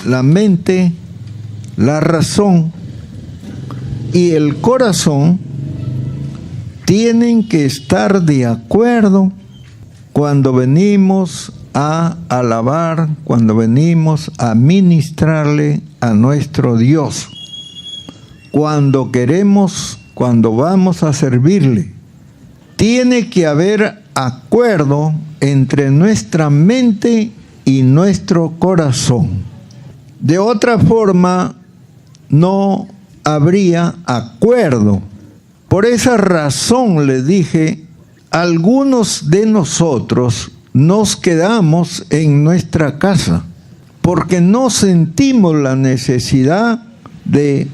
la mente, la razón y el corazón tienen que estar de acuerdo cuando venimos a alabar, cuando venimos a ministrarle a nuestro Dios, cuando vamos a servirle. Tiene que haber acuerdo entre nuestra mente y nuestro corazón. De otra forma, no habría acuerdo. Por esa razón les dije, algunos de nosotros nos quedamos en nuestra casa porque no sentimos la necesidad de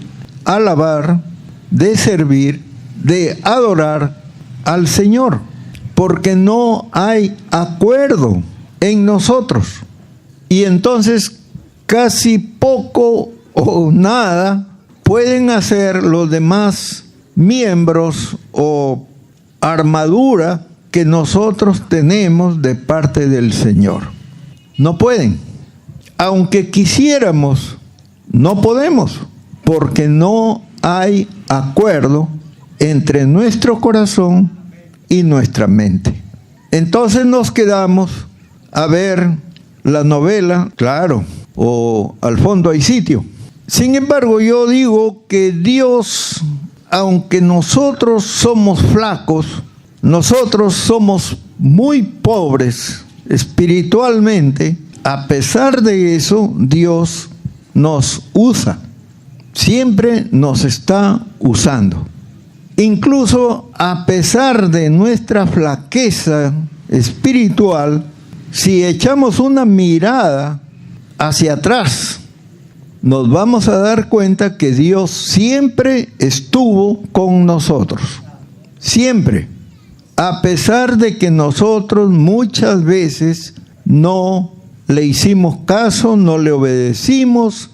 alabar, de servir, de adorar al Señor, porque no hay acuerdo en nosotros. Y entonces casi poco o nada pueden hacer los demás miembros o armadura que nosotros tenemos de parte del Señor. No pueden. Aunque quisiéramos, no podemos, porque no hay acuerdo entre nuestro corazón y nuestra mente. Entonces nos quedamos a ver la novela, claro, o al fondo hay sitio. Sin embargo, yo digo que Dios, aunque nosotros somos flacos, nosotros somos muy pobres espiritualmente, a pesar de eso, Dios nos usa. Siempre nos está usando. Incluso a pesar de nuestra flaqueza espiritual, si echamos una mirada hacia atrás, nos vamos a dar cuenta que Dios siempre estuvo con nosotros. Siempre. A pesar de que nosotros muchas veces no le hicimos caso, no le obedecimos,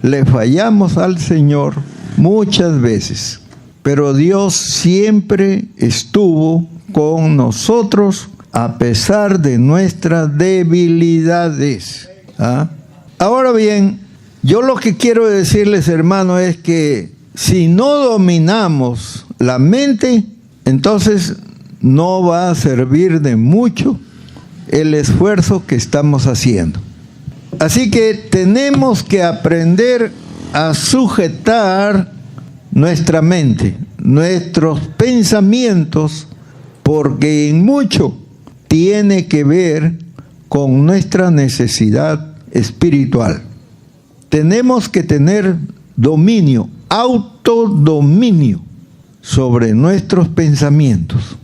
le fallamos al Señor muchas veces. Pero Dios siempre estuvo con nosotros a pesar de nuestras debilidades. Ahora bien, yo lo que quiero decirles, hermano, es que si no dominamos la mente, entonces no va a servir de mucho el esfuerzo que estamos haciendo. Así que tenemos que aprender a sujetar nuestra mente, nuestros pensamientos, porque en mucho tiene que ver con nuestra necesidad espiritual. Tenemos que tener dominio, autodominio sobre nuestros pensamientos.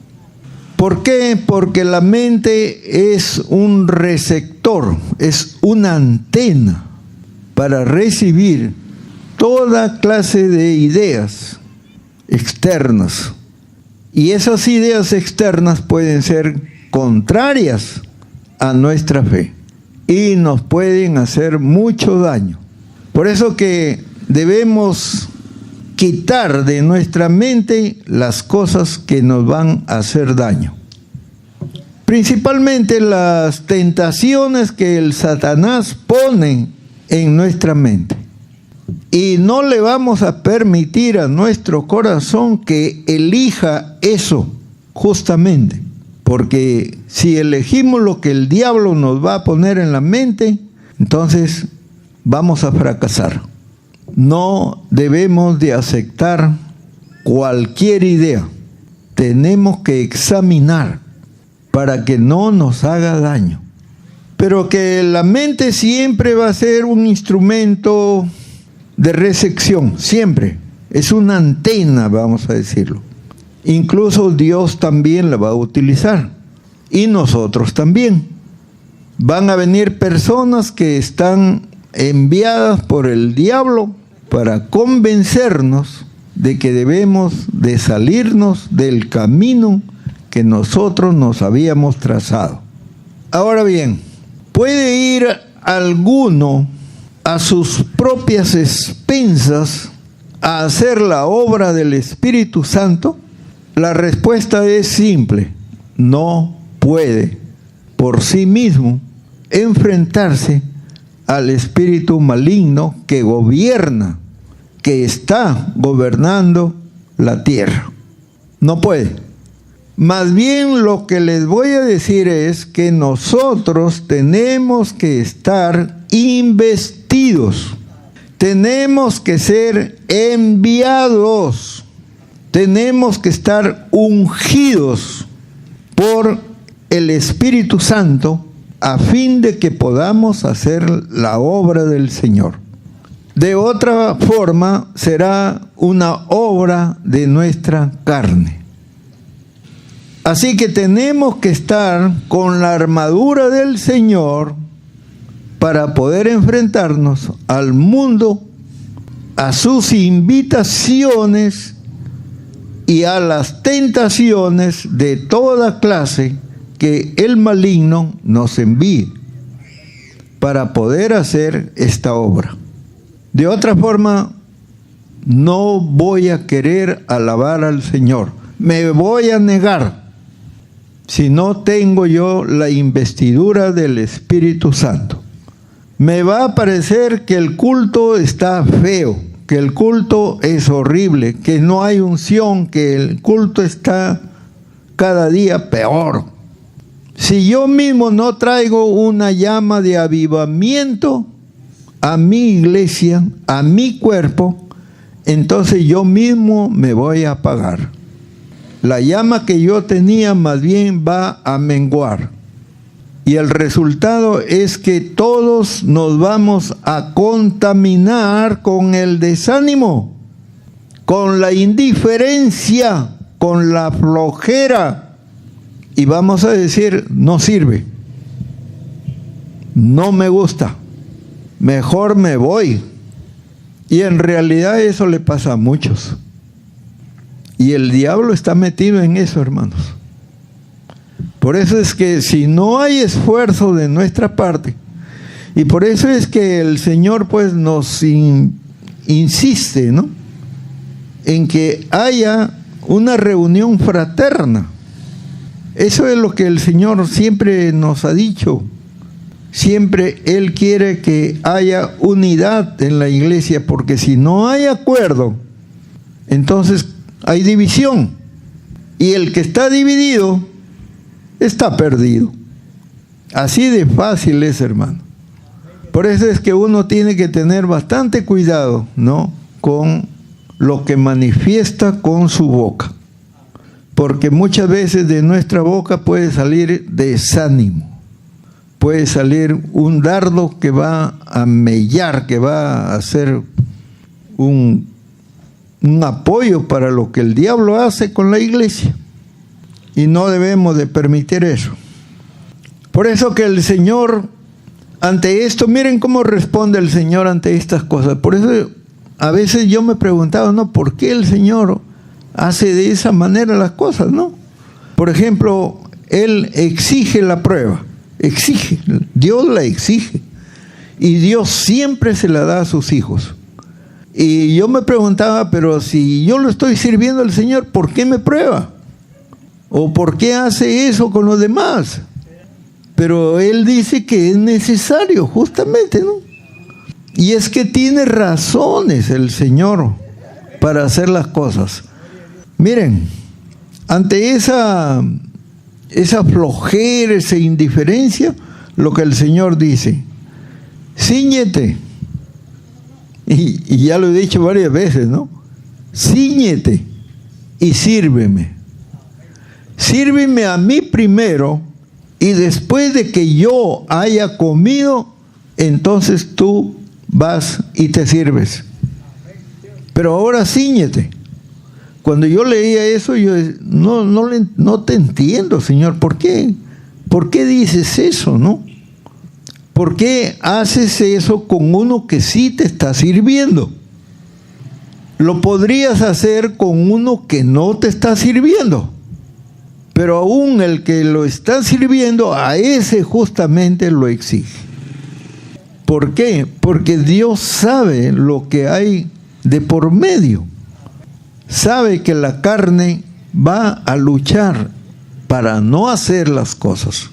¿Por qué? Porque la mente es un receptor, es una antena para recibir toda clase de ideas externas. Y esas ideas externas pueden ser contrarias a nuestra fe y nos pueden hacer mucho daño. Por eso que debemos quitar de nuestra mente las cosas que nos van a hacer daño. Principalmente las tentaciones que el Satanás pone en nuestra mente. Y no le vamos a permitir a nuestro corazón que elija eso, justamente. Porque si elegimos lo que el diablo nos va a poner en la mente, entonces vamos a fracasar. No debemos de aceptar cualquier idea. Tenemos que examinar para que no nos haga daño. Pero que la mente siempre va a ser un instrumento de recepción, siempre. Es una antena, vamos a decirlo. Incluso Dios también la va a utilizar. Y nosotros también. Van a venir personas que están enviadas por el diablo para convencernos de que debemos de salirnos del camino que nosotros nos habíamos trazado. Ahora bien, ¿puede ir alguno a sus propias expensas a hacer la obra del Espíritu Santo? La respuesta es simple: no puede por sí mismo enfrentarse al espíritu maligno que gobierna, que está gobernando la tierra. No puede. Más bien lo que les voy a decir es que nosotros tenemos que estar investidos. Tenemos que ser enviados. Tenemos que estar ungidos por el Espíritu Santo a fin de que podamos hacer la obra del Señor. De otra forma, será una obra de nuestra carne. Así que tenemos que estar con la armadura del Señor para poder enfrentarnos al mundo, a sus invitaciones y a las tentaciones de toda clase que el maligno nos envíe para poder hacer esta obra. De otra forma, no voy a querer alabar al Señor. Me voy a negar si no tengo yo la investidura del Espíritu Santo. Me va a parecer que el culto está feo, que el culto es horrible, que no hay unción, que el culto está cada día peor. Si yo mismo no traigo una llama de avivamiento a mi iglesia, a mi cuerpo, entonces yo mismo me voy a apagar. La llama que yo tenía más bien va a menguar. Y el resultado es que todos nos vamos a contaminar con el desánimo, con la indiferencia, con la flojera. Y vamos a decir, no sirve, no me gusta, mejor me voy. Y en realidad eso le pasa a muchos. Y el diablo está metido en eso, hermanos. Por eso es que si no hay esfuerzo de nuestra parte, y por eso es que el Señor pues nos insiste, ¿no?, en que haya una reunión fraterna. Eso es lo que el Señor siempre nos ha dicho. Siempre Él quiere que haya unidad en la iglesia, porque si no hay acuerdo, entonces hay división. Y el que está dividido está perdido. Así de fácil es, hermano. Por eso es que uno tiene que tener bastante cuidado, ¿no?, con lo que manifiesta con su boca. Porque muchas veces de nuestra boca puede salir desánimo. Puede salir un dardo que va a mellar, que va a hacer un apoyo para lo que el diablo hace con la iglesia. Y no debemos de permitir eso. Por eso que el Señor, ante esto, miren cómo responde el Señor ante estas cosas. Por eso a veces yo me preguntaba, ¿no?, ¿por qué el Señor hace de esa manera las cosas, no? Por ejemplo, Él exige la prueba. Exige, Dios la exige. Y Dios siempre se la da a sus hijos. Y yo me preguntaba, pero si yo lo estoy sirviendo al Señor, ¿por qué me prueba? ¿O por qué hace eso con los demás? Pero Él dice que es necesario, justamente, ¿no? Y es que tiene razones el Señor para hacer las cosas. Miren, ante esa flojera, esa indiferencia, lo que el Señor dice: cíñete. Y ya lo he dicho varias veces, ¿no? Cíñete y sírveme. Sírveme a mí primero, y después de que yo haya comido, entonces tú vas y te sirves. Pero ahora cíñete. Cuando yo leía eso, yo no te entiendo, Señor. ¿Por qué? ¿Por qué dices eso, no? ¿Por qué haces eso con uno que sí te está sirviendo? Lo podrías hacer con uno que no te está sirviendo. Pero aún el que lo está sirviendo, a ese justamente lo exige. ¿Por qué? Porque Dios sabe lo que hay de por medio. Sabe que la carne va a luchar para no hacer las cosas.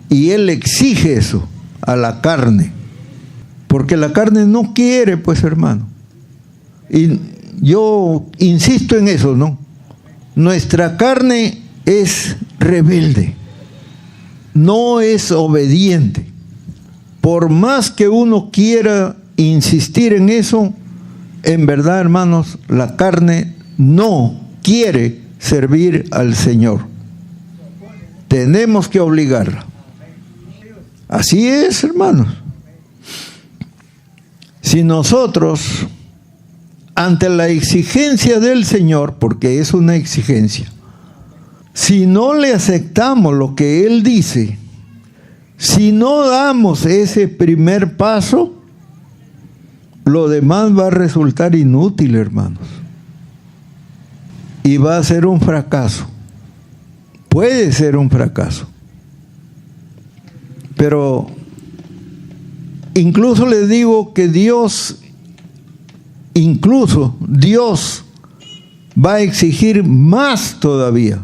Y Él exige eso a la carne. Porque la carne no quiere, pues, hermano. Y yo insisto en eso, ¿no? Nuestra carne es rebelde, no es obediente. Por más que uno quiera insistir en eso, en verdad, hermanos, la carne no quiere servir al Señor. Tenemos que obligarla. Así es, hermanos. Si nosotros, ante la exigencia del Señor, porque es una exigencia, si no le aceptamos lo que Él dice, si no damos ese primer paso, lo demás va a resultar inútil, hermanos. Y va a ser un fracaso. Puede ser un fracaso. Pero incluso les digo que Dios va a exigir más todavía.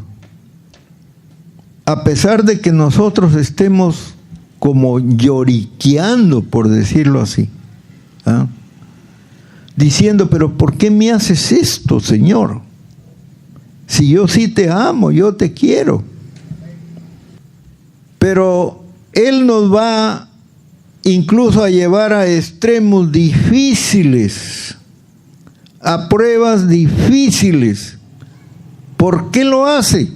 A pesar de que nosotros estemos como lloriqueando, por decirlo así, ¿ah? Diciendo, pero ¿por qué me haces esto, Señor? Si yo sí te amo, yo te quiero. Pero Él nos va incluso a llevar a extremos difíciles, a pruebas difíciles. ¿Por qué lo hace?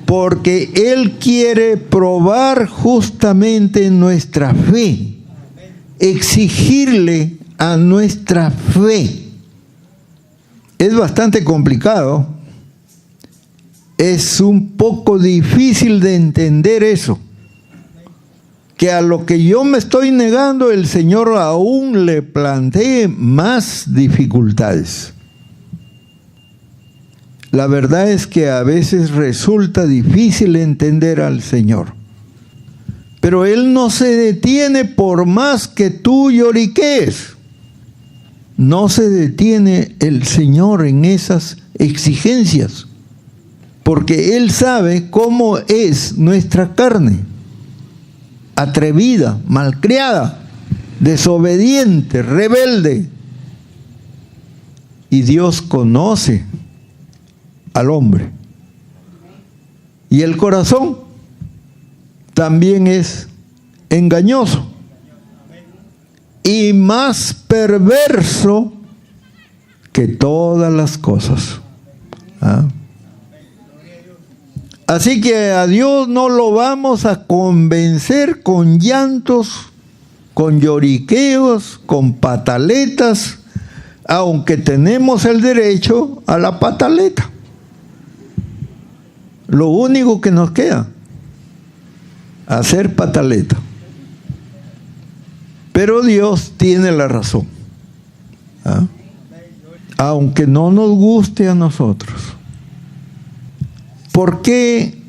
Porque Él quiere probar justamente nuestra fe, exigirle a nuestra fe. Es bastante complicado, es un poco difícil de entender eso, que a lo que yo me estoy negando, el Señor aún le plantee más dificultades. La verdad es que a veces resulta difícil entender al Señor. Pero Él no se detiene por más que tú lloriquees. No se detiene el Señor en esas exigencias. Porque Él sabe cómo es nuestra carne. Atrevida, malcriada, desobediente, rebelde. Y Dios conoce al hombre. Y el corazón también es engañoso y más perverso que todas las cosas. ¿Ah? Así que a Dios no lo vamos a convencer con llantos, con lloriqueos, con pataletas, aunque tenemos el derecho a la pataleta. Lo único que nos queda, hacer pataleta. Pero Dios tiene la razón. ¿Ah? Aunque no nos guste a nosotros. ¿Por qué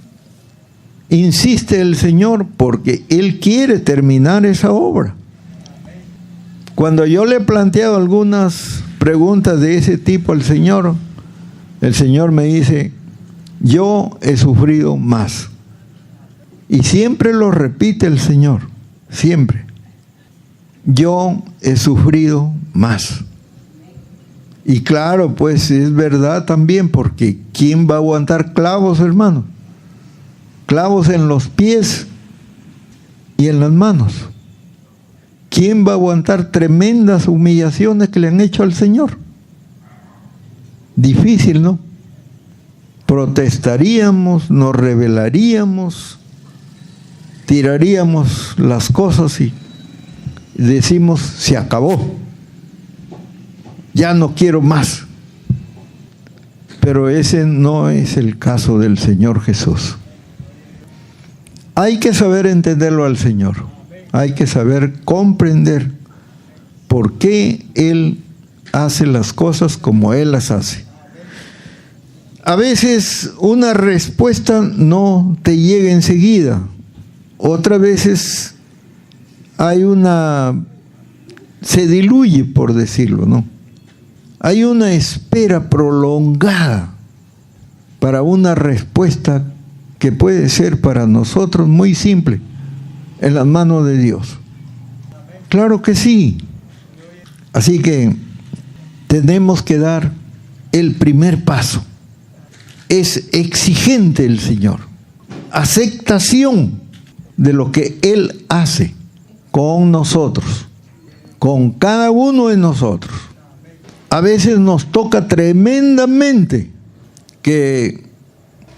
insiste el Señor? Porque Él quiere terminar esa obra. Cuando yo le he planteado algunas preguntas de ese tipo al Señor, el Señor me dice, yo he sufrido más. Y siempre lo repite el Señor, siempre. Yo he sufrido más. Y claro, pues es verdad también, porque ¿quién va a aguantar clavos, hermano? Clavos en los pies y en las manos. ¿Quién va a aguantar tremendas humillaciones que le han hecho al Señor? Difícil, ¿no? Protestaríamos, nos rebelaríamos, tiraríamos las cosas y decimos, se acabó, ya no quiero más. Pero ese no es el caso del Señor Jesús. Hay que saber entenderlo al Señor, hay que saber comprender por qué Él hace las cosas como Él las hace. A veces una respuesta no te llega enseguida. Otras veces se diluye, por decirlo, ¿no? Hay una espera prolongada para una respuesta que puede ser para nosotros muy simple, en las manos de Dios. Claro que sí. Así que tenemos que dar el primer paso. Es exigente el Señor. Aceptación de lo que Él hace con nosotros, con cada uno de nosotros. A veces nos toca tremendamente que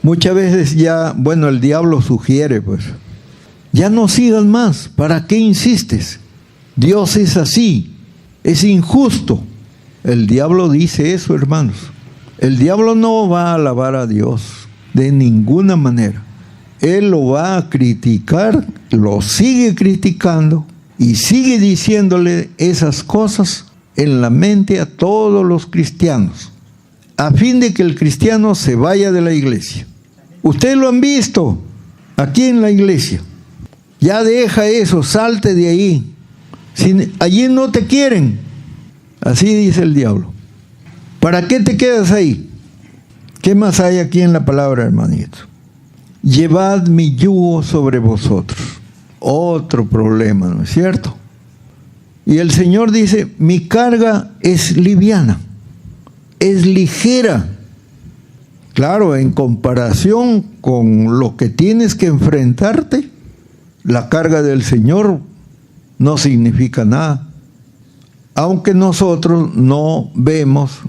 muchas veces ya, bueno, el diablo sugiere, pues, ya no sigas más, ¿para qué insistes? Dios es así, es injusto. El diablo dice eso, hermanos. El diablo no va a alabar a Dios de ninguna manera. Él lo va a criticar, lo sigue criticando y sigue diciéndole esas cosas en la mente a todos los cristianos, a fin de que el cristiano se vaya de la iglesia. Ustedes lo han visto aquí en la iglesia. Ya deja eso, salte de ahí. Allí no te quieren. Así dice el diablo. ¿Para qué te quedas ahí? ¿Qué más hay aquí en la palabra, hermanito? Llevad mi yugo sobre vosotros. Otro problema, ¿no es cierto? Y el Señor dice, mi carga es liviana, es ligera. Claro, en comparación con lo que tienes que enfrentarte, la carga del Señor no significa nada. Aunque nosotros no vemos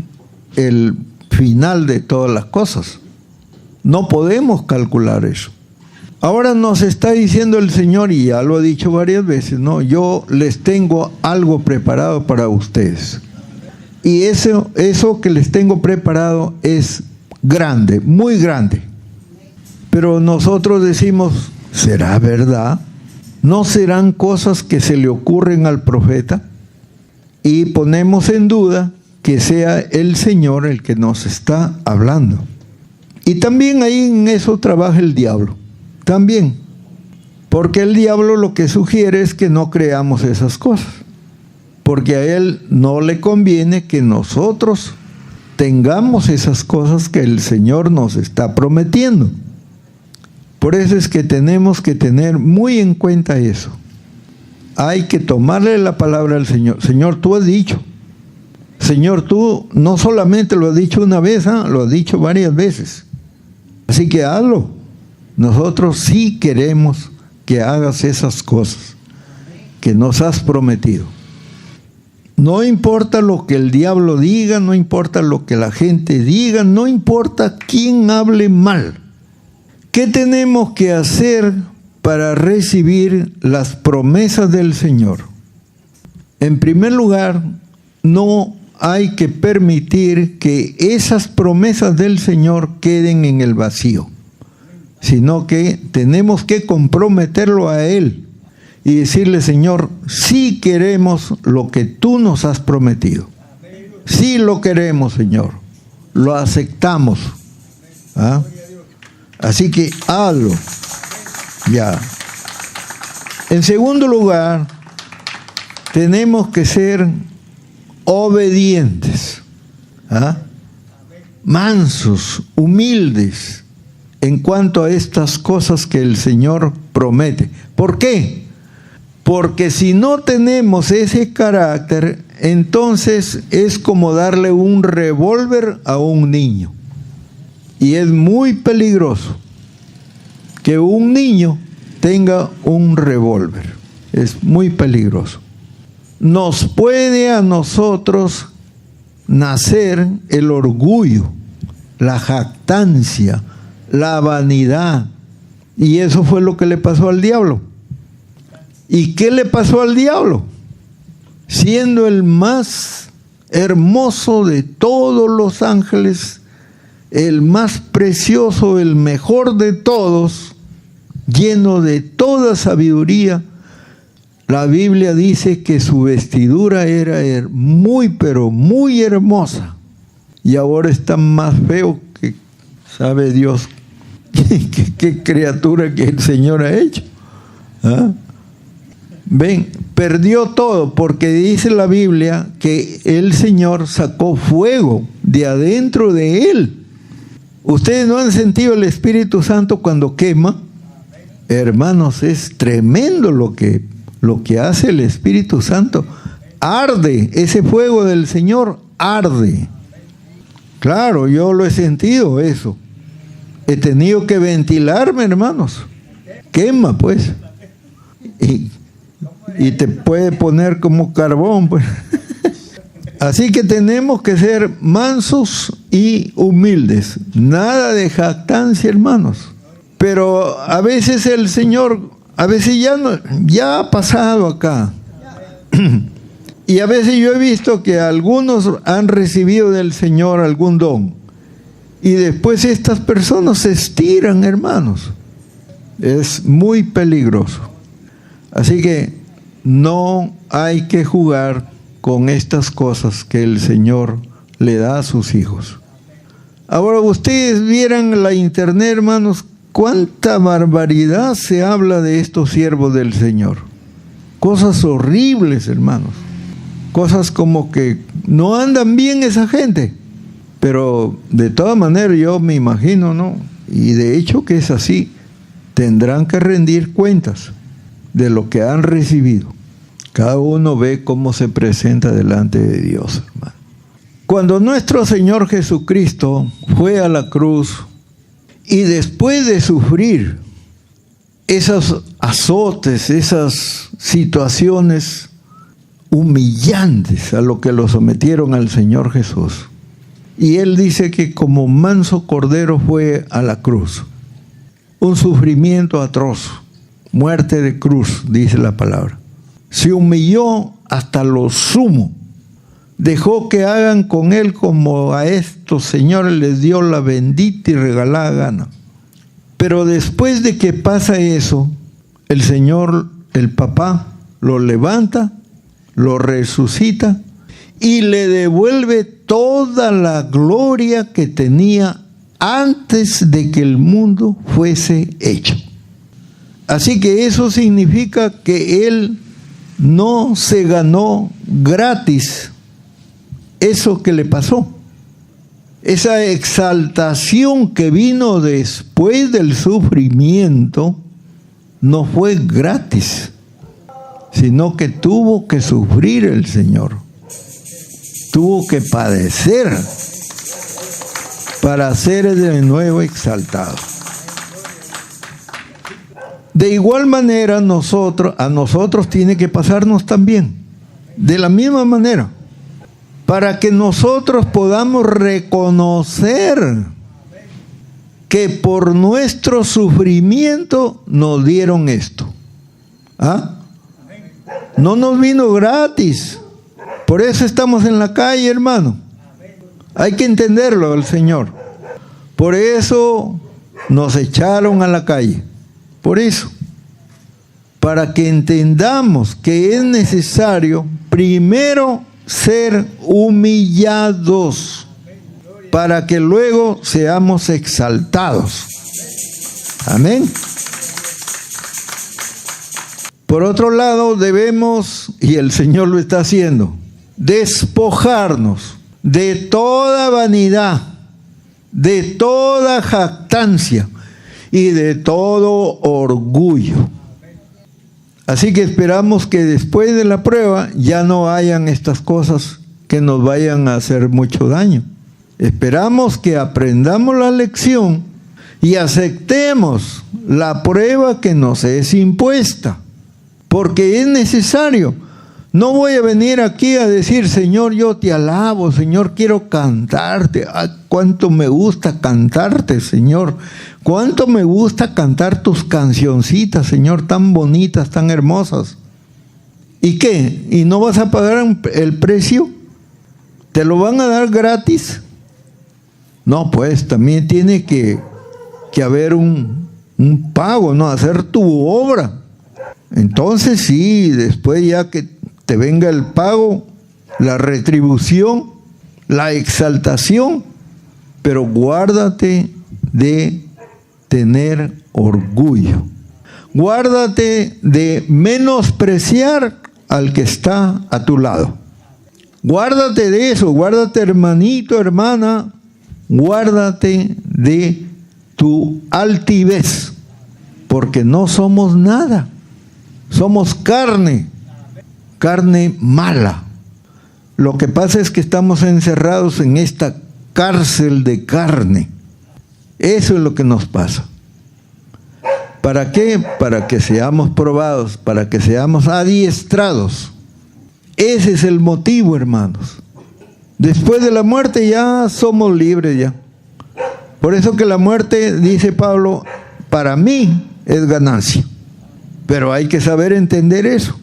el final de todas las cosas. No podemos calcular eso. Ahora nos está diciendo el Señor, y ya lo ha dicho varias veces, ¿no? Yo les tengo algo preparado para ustedes. Y eso que les tengo preparado es grande, muy grande. Pero nosotros decimos, ¿será verdad? ¿No serán cosas que se le ocurren al profeta? Y ponemos en duda que sea el Señor el que nos está hablando. Y también ahí en eso trabaja el diablo. También. Porque el diablo lo que sugiere es que no creamos esas cosas. Porque a él no le conviene que nosotros tengamos esas cosas que el Señor nos está prometiendo. Por eso es que tenemos que tener muy en cuenta eso. Hay que tomarle la palabra al Señor. Señor, tú has dicho. Señor, tú no solamente lo has dicho una vez, lo has dicho varias veces. Así que hazlo. Nosotros sí queremos que hagas esas cosas que nos has prometido. No importa lo que el diablo diga, no importa lo que la gente diga, no importa quién hable mal. ¿Qué tenemos que hacer para recibir las promesas del Señor? En primer lugar, no hay que permitir que esas promesas del Señor queden en el vacío, sino que tenemos que comprometerlo a Él y decirle, Señor, sí queremos lo que tú nos has prometido. Sí lo queremos, Señor. Lo aceptamos. ¿Ah? Así que hazlo. Ya. En segundo lugar, tenemos que ser obedientes, mansos, humildes en cuanto a estas cosas que el Señor promete. ¿Por qué? Porque si no tenemos ese carácter, entonces es como darle un revólver a un niño. Y es muy peligroso que un niño tenga un revólver. Es muy peligroso. Nos puede a nosotros nacer el orgullo, la jactancia, la vanidad. Y eso fue lo que le pasó al diablo. ¿Y qué le pasó al diablo? Siendo el más hermoso de todos los ángeles, el más precioso, el mejor de todos, lleno de toda sabiduría, la Biblia dice que su vestidura era muy, pero muy hermosa. Y ahora está más feo que sabe Dios qué criatura que el Señor ha hecho. Ven, perdió todo, porque dice la Biblia que el Señor sacó fuego de adentro de él. ¿Ustedes no han sentido el Espíritu Santo cuando quema? Hermanos, es tremendo lo que lo que hace el Espíritu Santo, arde, ese fuego del Señor arde. Claro, yo lo he sentido eso. He tenido que ventilarme, hermanos. Quema, pues. Y te puede poner como carbón, pues. Así que tenemos que ser mansos y humildes. Nada de jactancia, hermanos. Pero a veces el Señor, a veces ya ha pasado acá. Y a veces yo he visto que algunos han recibido del Señor algún don. Y después estas personas se estiran, hermanos. Es muy peligroso. Así que no hay que jugar con estas cosas que el Señor le da a sus hijos. Ahora ustedes vieran la internet, hermanos, cuánta barbaridad se habla de estos siervos del Señor. Cosas horribles, hermanos. Cosas como que no andan bien esa gente. Pero de todas maneras yo me imagino, ¿no? Y de hecho que es así. Tendrán que rendir cuentas de lo que han recibido. Cada uno ve cómo se presenta delante de Dios, hermano. Cuando nuestro Señor Jesucristo fue a la cruz y después de sufrir esos azotes, esas situaciones humillantes a lo que lo sometieron al Señor Jesús, y Él dice que como manso cordero fue a la cruz, un sufrimiento atroz, muerte de cruz, dice la palabra. Se humilló hasta lo sumo. Dejó que hagan con Él como a estos señores les dio la bendita y regalada gana. Pero después de que pasa eso, el Señor, el Papá, lo levanta, lo resucita y le devuelve toda la gloria que tenía antes de que el mundo fuese hecho. Así que eso significa que Él no se ganó gratis eso que le pasó. Esa exaltación que vino después del sufrimiento no fue gratis, sino que tuvo que sufrir el Señor. Tuvo que padecer para ser de nuevo exaltado. De igual manera a nosotros tiene que pasarnos también, de la misma manera, para que nosotros podamos reconocer que por nuestro sufrimiento nos dieron esto. ¿Ah? No nos vino gratis, por eso estamos en la calle, hermano. Hay que entenderlo al Señor. Por eso nos echaron a la calle. Por eso, para que entendamos que es necesario primero ser humillados para que luego seamos exaltados. Amén. Por otro lado, debemos, y el Señor lo está haciendo, despojarnos de toda vanidad, de toda jactancia y de todo orgullo. Así que esperamos que después de la prueba ya no hayan estas cosas que nos vayan a hacer mucho daño. Esperamos que aprendamos la lección y aceptemos la prueba que nos es impuesta, porque es necesario. No voy a venir aquí a decir, Señor, yo te alabo, Señor, quiero cantarte. ¡Ay, cuánto me gusta cantarte, Señor! ¡Cuánto me gusta cantar tus cancioncitas, Señor, tan bonitas, tan hermosas! ¿Y qué? ¿Y no vas a pagar el precio? ¿Te lo van a dar gratis? No, pues también tiene que haber un pago, ¿no? Hacer tu obra. Entonces sí, después ya que te venga el pago, la retribución, la exaltación, pero guárdate de tener orgullo. Guárdate de menospreciar al que está a tu lado. Guárdate de eso, guárdate, hermanito, hermana, guárdate de tu altivez, porque no somos nada. Somos carne mala. Lo que pasa es que estamos encerrados en esta cárcel de carne. Eso es lo que nos pasa. ¿Para qué? Para que seamos probados, para que seamos adiestrados. Ese es el motivo, hermanos. Después de la muerte ya somos libres ya. Por eso que la muerte, dice Pablo, para mí es ganancia. Pero hay que saber entender eso.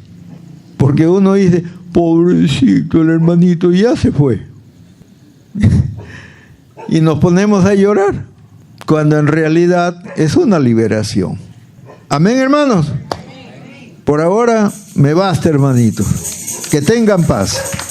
Porque uno dice, pobrecito el hermanito, ya se fue. Y nos ponemos a llorar, cuando en realidad es una liberación. Amén, hermanos. Por ahora me basta, hermanitos. Que tengan paz.